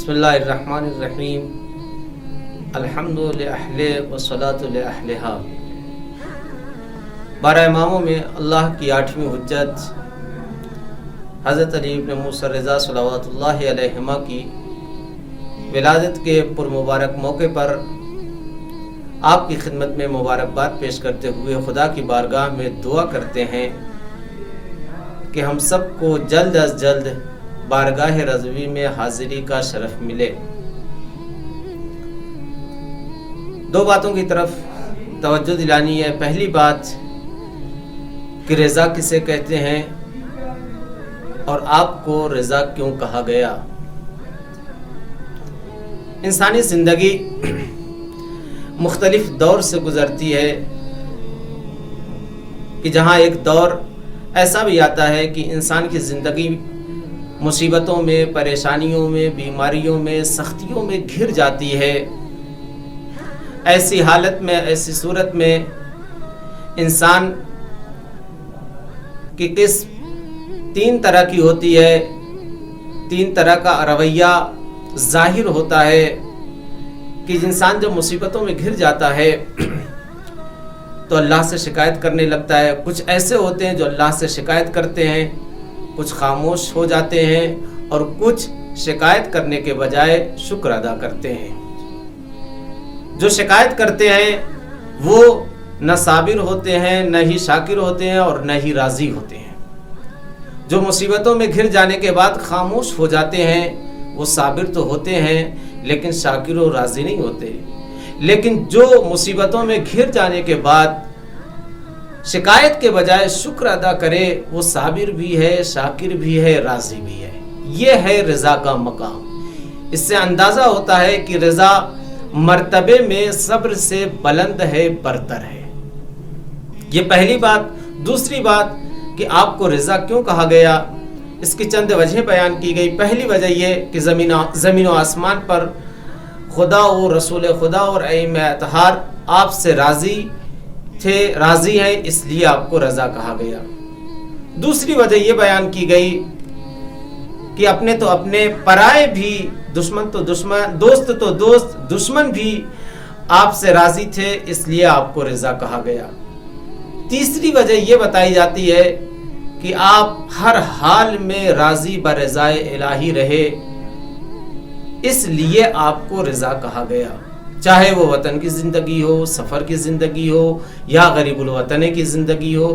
بسم اللہ الرحمن الرحیم الحمد للہ والصلاۃ لأہلہا۔ 12 اماموں میں اللہ کی 8ویں حجت حضرت علی ابن موسیٰ رضا صلوات اللہ علیہما کی ولادت کے پرمبارک موقع پر آپ کی خدمت میں مبارکباد پیش کرتے ہوئے خدا کی بارگاہ میں دعا کرتے ہیں کہ ہم سب کو جلد از جلد بارگاہ رضوی میں حاضری کا شرف ملے۔ 2 باتوں کی طرف توجہ دلانی ہے۔ پہلی بات کہ رضا کسے کہتے ہیں اور آپ کو رضا کیوں کہا گیا۔ انسانی زندگی مختلف دور سے گزرتی ہے کہ جہاں ایک دور ایسا بھی آتا ہے کہ انسان کی زندگی مصیبتوں میں، پریشانیوں میں، بیماریوں میں، سختیوں میں گھر جاتی ہے۔ ایسی حالت میں، ایسی صورت میں انسان کی قسم 3 طرح کی ہوتی ہے، 3 طرح کا رویہ ظاہر ہوتا ہے کہ انسان جب مصیبتوں میں گھر جاتا ہے تو اللہ سے شکایت کرنے لگتا ہے۔ کچھ ایسے ہوتے ہیں جو اللہ سے شکایت کرتے ہیں، کچھ خاموش ہو جاتے ہیں اور کچھ شکایت کرنے کے بجائے شکر ادا کرتے ہیں۔ جو شکایت کرتے ہیں وہ نہ صابر ہوتے ہیں، نہ ہی شاکر ہوتے ہیں اور نہ ہی راضی ہوتے ہیں۔ جو مصیبتوں میں گھر جانے کے بعد خاموش ہو جاتے ہیں وہ صابر تو ہوتے ہیں لیکن شاکر و راضی نہیں ہوتے۔ لیکن جو مصیبتوں میں گھر جانے کے بعد شکایت کے بجائے شکر ادا کرے وہ صابر بھی ہے، شاکر بھی ہے، راضی بھی ہے۔ یہ ہے رضا کا مقام۔ اس سے اندازہ ہوتا ہے کہ رضا مرتبے میں صبر سے بلند ہے، برتر ہے۔ یہ پہلی بات۔ دوسری بات کہ آپ کو رضا کیوں کہا گیا، اس کی چند وجہیں بیان کی گئی۔ پہلی وجہ یہ کہ زمین و آسمان پر خدا و رسول خدا اور ائمہ اطہار آپ سے راضی ہیں، اس لیے آپ کو رضا کہا گیا۔ دوسری وجہ یہ بیان کی گئی کہ اپنے تو اپنے، پرائے بھی، دشمن تو دشمن، دوست تو دوست، دشمن بھی آپ سے راضی تھے، اس لیے آپ کو رضا کہا گیا۔ تیسری وجہ یہ بتائی جاتی ہے کہ آپ ہر حال میں راضی برضائے الہی رہے، اس لیے آپ کو رضا کہا گیا۔ چاہے وہ وطن کی زندگی ہو، سفر کی زندگی ہو یا غریب الوطن کی زندگی ہو،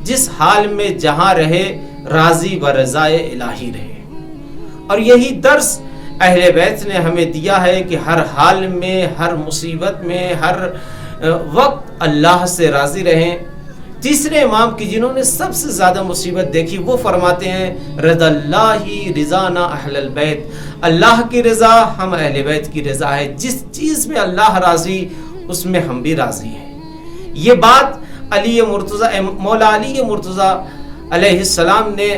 جس حال میں جہاں رہے راضی برضائے الہی رہے۔ اور یہی درس اہل بیت نے ہمیں دیا ہے کہ ہر حال میں، ہر مصیبت میں، ہر وقت اللہ سے راضی رہیں۔ تیسرے امام کی جنہوں نے سب سے زیادہ مصیبت دیکھی وہ فرماتے ہیں رضا اللہ رضانا اہل البیت، اللہ کی رضا ہم اہل بیت کی رضا ہے۔ جس چیز میں اللہ راضی اس میں ہم بھی راضی ہیں۔ یہ بات مولا علی مرتضیٰ علیہ السلام نے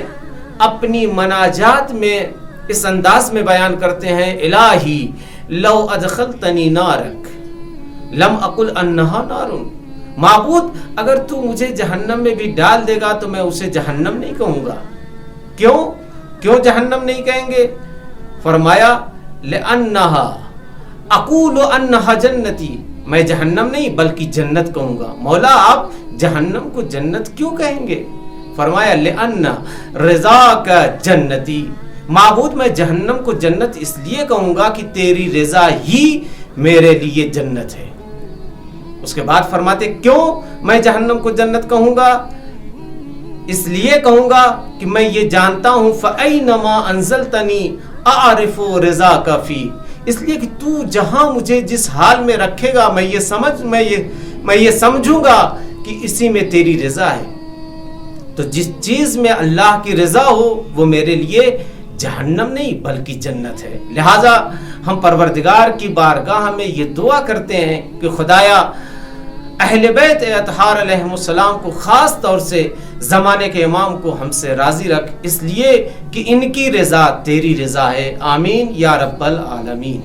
اپنی مناجات میں اس انداز میں بیان کرتے ہیں الہی لو ادخلتنی نارک لم اقل انہا نارن، معبود اگر تو مجھے جہنم میں بھی ڈال دے گا تو میں اسے جہنم نہیں کہوں گا۔ کیوں جہنم نہیں کہیں گے؟ فرمایا لأنہا اقول انہا جنتی، میں جہنم نہیں بلکہ جنت کہوں گا۔ مولا آپ جہنم کو جنت کیوں کہیں گے؟ فرمایا لأن رضاک جنتی، معبود میں جہنم کو جنت اس لیے کہوں گا کہ تیری رضا ہی میرے لیے جنت ہے۔ اس کے بعد فرماتے کیوں میں جہنم کو جنت کہوں گا؟ اس لیے کہوں گا کہ میں یہ جانتا ہوں فَأَيْنَمَا أَنزَلْتَنِي أَعْرِفُ رِضَاكَ فِي، اس لیے کہ تو جہاں مجھے جس حال میں رکھے گا میں یہ سمجھوں گا کہ اسی میں تیری رضا ہے۔ تو جس چیز میں اللہ کی رضا ہو وہ میرے لیے جہنم نہیں بلکہ جنت ہے۔ لہٰذا ہم پروردگار کی بارگاہ میں یہ دعا کرتے ہیں کہ خدایا اہل بیت اطہار علیہم السلام کو خاص طور سے زمانے کے امام کو ہم سے راضی رکھ، اس لیے کہ ان کی رضا تیری رضا ہے۔ آمین یا رب العالمین۔